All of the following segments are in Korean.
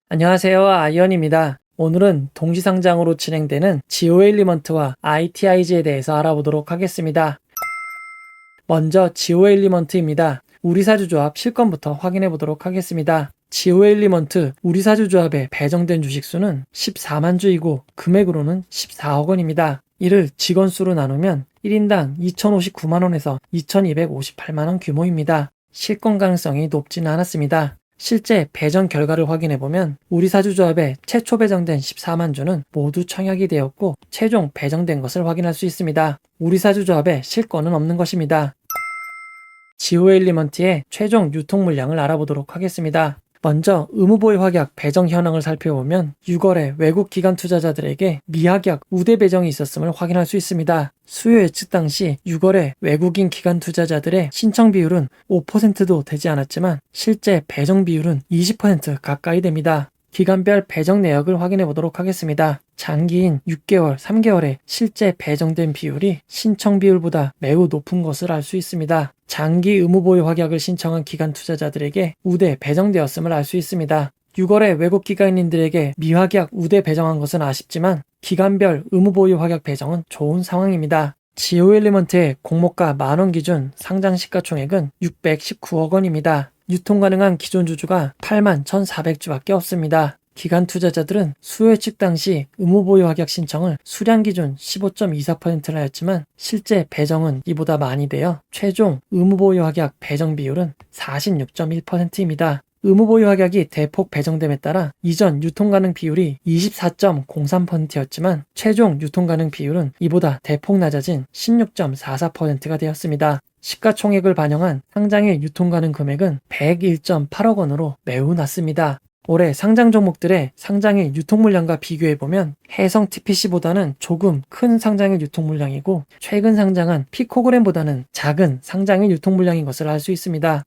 안녕하세요. 아이언입니다. 오늘은 동시상장으로 진행되는 지오엘리먼트와 ITIG에 대해서 알아보도록 하겠습니다. 먼저 지오엘리먼트입니다. 우리사주조합 실권부터 확인해 보도록 하겠습니다. 지오엘리먼트 우리사주조합에 배정된 주식수는 14만 주이고 금액으로는 14억 원입니다. 이를 직원수로 나누면 1인당 2,059만원에서 2,258만원 규모입니다. 실권 가능성이 높지는 않았습니다. 실제 배정 결과를 확인해보면 우리사주조합에 최초 배정된 14만 주는 모두 청약이 되었고 최종 배정된 것을 확인할 수 있습니다. 우리사주조합에 실권은 없는 것입니다. 지오엘리먼트의 최종 유통 물량을 알아보도록 하겠습니다. 먼저 의무보유 확약 배정 현황을 살펴보면 6월에 외국 기관 투자자들에게 미확약 우대 배정이 있었음을 확인할 수 있습니다. 수요 예측 당시 6월에 외국인 기관 투자자들의 신청 비율은 5%도 되지 않았지만 실제 배정 비율은 20% 가까이 됩니다. 기간별 배정 내역을 확인해 보도록 하겠습니다. 장기인 6개월, 3개월에 실제 배정된 비율이 신청 비율보다 매우 높은 것을 알 수 있습니다. 장기 의무보유 확약을 신청한 기관 투자자들에게 우대 배정되었음을 알 수 있습니다. 6월에 외국 기관인들에게 미확약 우대 배정한 것은 아쉽지만 기간별 의무보유 확약 배정은 좋은 상황입니다. 지오엘리먼트의 공모가 만원 기준 상장 시가총액은 619억 원입니다. 유통 가능한 기존 주주가 8만 1,400주밖에 없습니다. 기관 투자자들은 수요 예측 당시 의무보유 확약 신청을 수량 기준 15.24%를 하였지만 실제 배정은 이보다 많이 되어 최종 의무보유 확약 배정 비율은 46.1%입니다. 의무보유 확약이 대폭 배정됨에 따라 이전 유통가능 비율이 24.03%였지만 최종 유통가능 비율은 이보다 대폭 낮아진 16.44%가 되었습니다. 시가총액을 반영한 상장일 유통가능 금액은 101.8억 원으로 매우 낮습니다. 올해 상장 종목들의 상장일 유통물량과 비교해보면 해성 TPC보다는 조금 큰 상장일 유통물량이고 최근 상장한 피코그램보다는 작은 상장일 유통물량인 것을 알 수 있습니다.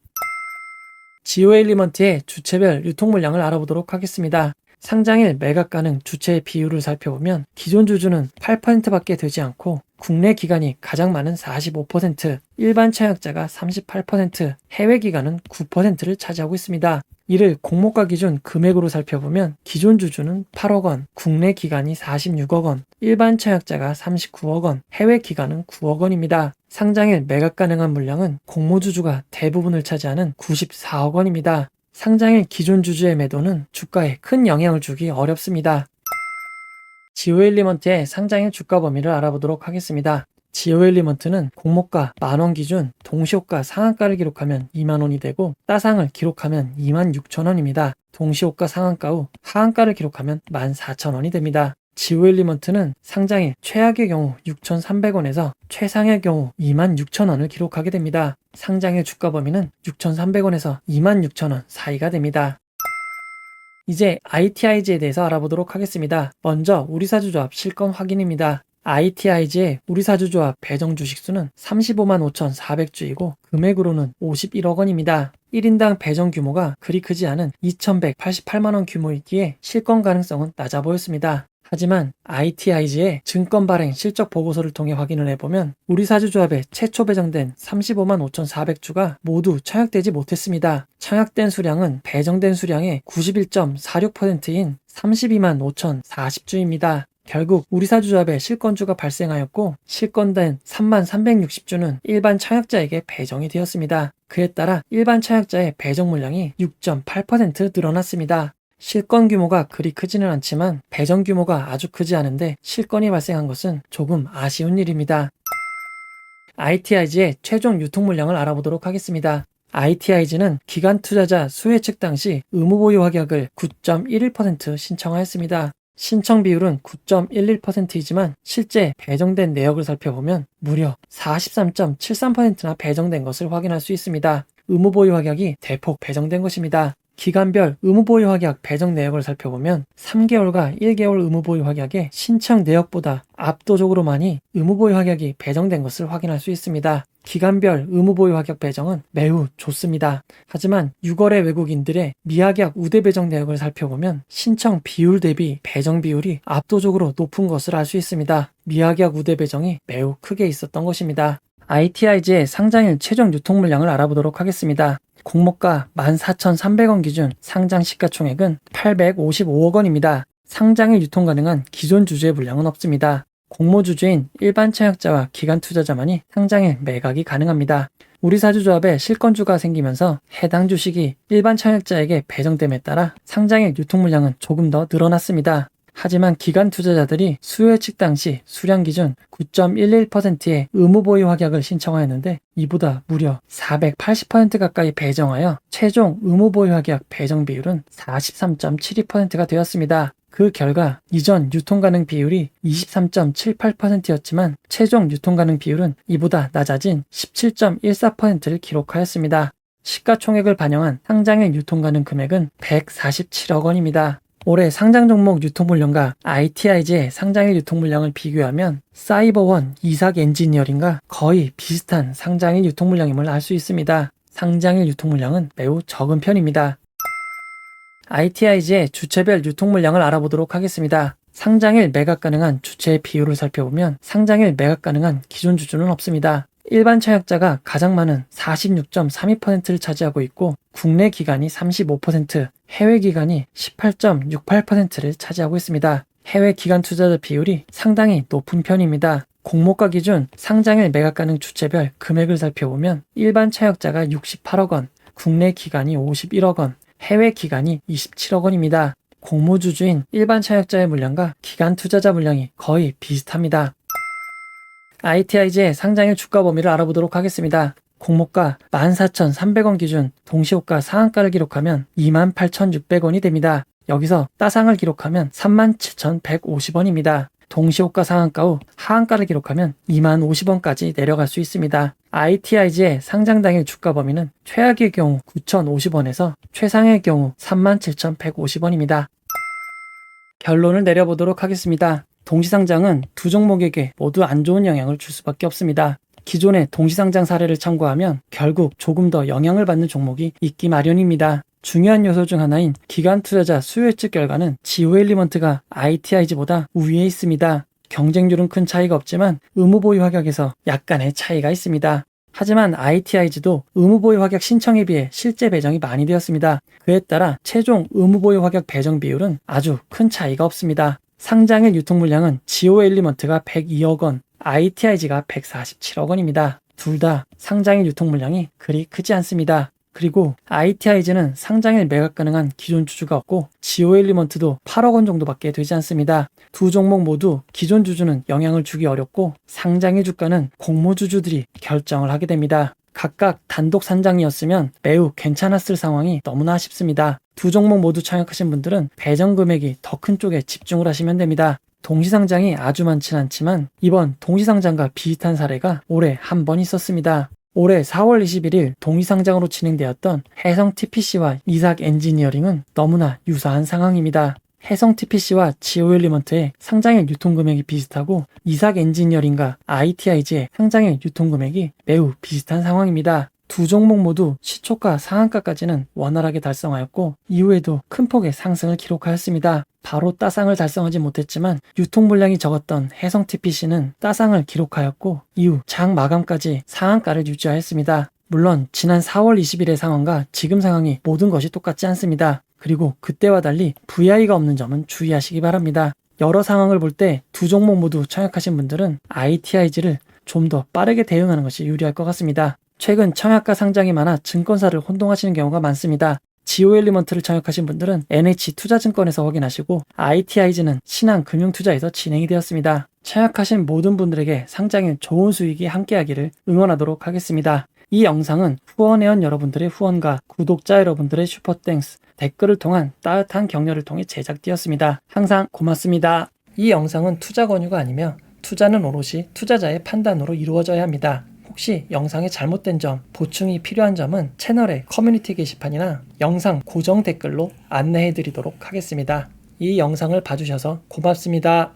지오엘리먼트의 주체별 유통물량을 알아보도록 하겠습니다. 상장일 매각 가능 주체의 비율을 살펴보면 기존 주주는 8%밖에 되지 않고 국내 기관이 가장 많은 45%, 일반 청약자가 38%, 해외 기관은 9%를 차지하고 있습니다. 이를 공모가 기준 금액으로 살펴보면 기존 주주는 8억 원, 국내 기관이 46억 원, 일반 청약자가 39억 원, 해외 기관은 9억 원입니다. 상장일 매각 가능한 물량은 공모주주가 대부분을 차지하는 94억 원입니다. 상장일 기존 주주의 매도는 주가에 큰 영향을 주기 어렵습니다. 지오엘리먼트의 상장일 주가 범위를 알아보도록 하겠습니다. 지오엘리먼트는 공모가 만원 기준 동시호가 상한가를 기록하면 2만원이 되고 따상을 기록하면 26,000원입니다. 동시호가 상한가 후 하한가를 기록하면 14,000원이 됩니다. 지오엘리먼트는 상장일 최악의 경우 6,300원에서 최상의 경우 26,000원을 기록하게 됩니다. 상장일 주가 범위는 6,300원에서 26,000원 사이가 됩니다. 이제 ITIG에 대해서 알아보도록 하겠습니다. 먼저 우리사주조합 실권 확인입니다. ITIG의 우리사주조합 배정 주식수는 35만 5,400주이고 금액으로는 51억 원입니다. 1인당 배정 규모가 그리 크지 않은 2,188만원 규모이기에 실권 가능성은 낮아 보였습니다. 하지만 ITIG의 증권 발행 실적 보고서를 통해 확인을 해보면 우리사주조합에 최초 배정된 35만 5,400주가 모두 청약되지 못했습니다. 청약된 수량은 배정된 수량의 91.46%인 32만 5,040주입니다. 결국 우리사주조합에 실권주가 발생하였고 실권된 3만 360주는 일반 청약자에게 배정이 되었습니다. 그에 따라 일반 청약자의 배정 물량이 6.8% 늘어났습니다. 실권 규모가 그리 크지는 않지만 배정 규모가 아주 크지 않은데 실권이 발생한 것은 조금 아쉬운 일입니다. ITIG의 최종 유통 물량을 알아보도록 하겠습니다. ITIG는 기관 투자자 수요 예측 당시 의무보유 확약을 9.11% 신청하였습니다. 신청 비율은 9.11%이지만 실제 배정된 내역을 살펴보면 무려 43.73%나 배정된 것을 확인할 수 있습니다. 의무보유 확약이 대폭 배정된 것입니다. 기간별 의무보유 확약 배정 내역을 살펴보면 3개월과 1개월 의무보유 확약의 신청 내역보다 압도적으로 많이 의무보유 확약이 배정된 것을 확인할 수 있습니다. 기간별 의무보유 확약 배정은 매우 좋습니다. 하지만 6월의 외국인들의 미확약 우대 배정 내역을 살펴보면 신청 비율 대비 배정 비율이 압도적으로 높은 것을 알 수 있습니다. 미확약 우대 배정이 매우 크게 있었던 것입니다. ITIG의 상장일 최종 유통 물량을 알아보도록 하겠습니다. 공모가 14,300원 기준 상장 시가총액은 855억 원입니다. 상장일 유통 가능한 기존 주주의 물량은 없습니다. 공모 주주인 일반 청약자와 기관 투자자만이 상장일 매각이 가능합니다. 우리사주조합에 실권주가 생기면서 해당 주식이 일반 청약자에게 배정됨에 따라 상장일 유통 물량은 조금 더 늘어났습니다. 하지만 기관 투자자들이 수요 예측 당시 수량 기준 9.11%의 의무 보유 확약을 신청하였는데 이보다 무려 480% 가까이 배정하여 최종 의무 보유 확약 배정 비율은 43.72%가 되었습니다. 그 결과 이전 유통 가능 비율이 23.78%였지만 최종 유통 가능 비율은 이보다 낮아진 17.14%를 기록하였습니다. 시가총액을 반영한 상장일 유통 가능 금액은 147억 원입니다. 올해 상장 종목 유통 물량과 ITIG의 상장일 유통 물량을 비교하면 사이버원, 이삭 엔지니어링과 거의 비슷한 상장일 유통 물량임을 알 수 있습니다. 상장일 유통 물량은 매우 적은 편입니다. ITIG의 주체별 유통 물량을 알아보도록 하겠습니다. 상장일 매각 가능한 주체의 비율을 살펴보면 상장일 매각 가능한 기존 주주는 없습니다. 일반 청약자가 가장 많은 46.32%를 차지하고 있고 국내 기관이 35%, 해외 기관이 18.68%를 차지하고 있습니다. 해외 기관 투자자 비율이 상당히 높은 편입니다. 공모가 기준 상장일 매각 가능 주체별 금액을 살펴보면 일반 청약자가 68억 원, 국내 기관이 51억 원, 해외 기관이 27억 원입니다. 공모주주인 일반 청약자의 물량과 기관 투자자 물량이 거의 비슷합니다. ITIG의 상장일 주가 범위를 알아보도록 하겠습니다. 공모가 14,300원 기준 동시호가 상한가를 기록하면 28,600원이 됩니다. 여기서 따상을 기록하면 37,150원입니다. 동시호가 상한가 후 하한가를 기록하면 20,050원까지 내려갈 수 있습니다. ITIG의 상장 당일 주가 범위는 최악의 경우 9,050원에서 최상의 경우 37,150원입니다. 결론을 내려보도록 하겠습니다. 동시상장은 두 종목에게 모두 안 좋은 영향을 줄 수밖에 없습니다. 기존의 동시상장 사례를 참고하면 결국 조금 더 영향을 받는 종목이 있기 마련입니다. 중요한 요소 중 하나인 기관 투자자 수요 예측 결과는 지오 엘리먼트가 ITIG보다 우위에 있습니다. 경쟁률은 큰 차이가 없지만 의무 보유 확약에서 약간의 차이가 있습니다. 하지만 ITIG도 의무 보유 확약 신청에 비해 실제 배정이 많이 되었습니다. 그에 따라 최종 의무 보유 확약 배정 비율은 아주 큰 차이가 없습니다. 상장일 유통 물량은 지오 엘리먼트가 102억 원, ITIG가 147억 원입니다. 둘 다 상장일 유통 물량이 그리 크지 않습니다. 그리고 ITIG는 상장일 매각 가능한 기존 주주가 없고 지오 엘리먼트도 8억 원 정도밖에 되지 않습니다. 두 종목 모두 기존 주주는 영향을 주기 어렵고 상장일 주가는 공모 주주들이 결정을 하게 됩니다. 각각 단독 상장이었으면 매우 괜찮았을 상황이 너무나 아쉽습니다. 두 종목 모두 청약하신 분들은 배정 금액이 더 큰 쪽에 집중을 하시면 됩니다. 동시상장이 아주 많진 않지만 이번 동시상장과 비슷한 사례가 올해 한 번 있었습니다. 올해 4월 21일 동시상장으로 진행되었던 해성 TPC와 이삭 엔지니어링은 너무나 유사한 상황입니다. 해성 TPC와 지오 엘리먼트의 상장일 유통 금액이 비슷하고 이삭 엔지니어링과 ITIG의 상장일 유통 금액이 매우 비슷한 상황입니다. 두 종목 모두 시초가 상한가까지는 원활하게 달성하였고 이후에도 큰 폭의 상승을 기록하였습니다. 바로 따상을 달성하지 못했지만 유통 물량이 적었던 해성 TPC는 따상을 기록하였고 이후 장 마감까지 상한가를 유지하였습니다. 물론 지난 4월 20일의 상황과 지금 상황이 모든 것이 똑같지 않습니다. 그리고 그때와 달리 VI가 없는 점은 주의하시기 바랍니다. 여러 상황을 볼 때 두 종목 모두 청약하신 분들은 ITIG를 좀 더 빠르게 대응하는 것이 유리할 것 같습니다. 최근 청약과 상장이 많아 증권사를 혼동하시는 경우가 많습니다. 지오 엘리먼트를 청약하신 분들은 NH투자증권에서 확인하시고 ITIG는 신한금융투자에서 진행이 되었습니다. 청약하신 모든 분들에게 상장일 좋은 수익이 함께하기를 응원하도록 하겠습니다. 이 영상은 후원회원 여러분들의 후원과 구독자 여러분들의 슈퍼땡스, 댓글을 통한 따뜻한 격려를 통해 제작되었습니다. 항상 고맙습니다. 이 영상은 투자 권유가 아니며 투자는 오롯이 투자자의 판단으로 이루어져야 합니다. 혹시 영상에 잘못된 점, 보충이 필요한 점은 채널의 커뮤니티 게시판이나 영상 고정 댓글로 안내해 드리도록 하겠습니다. 이 영상을 봐주셔서 고맙습니다.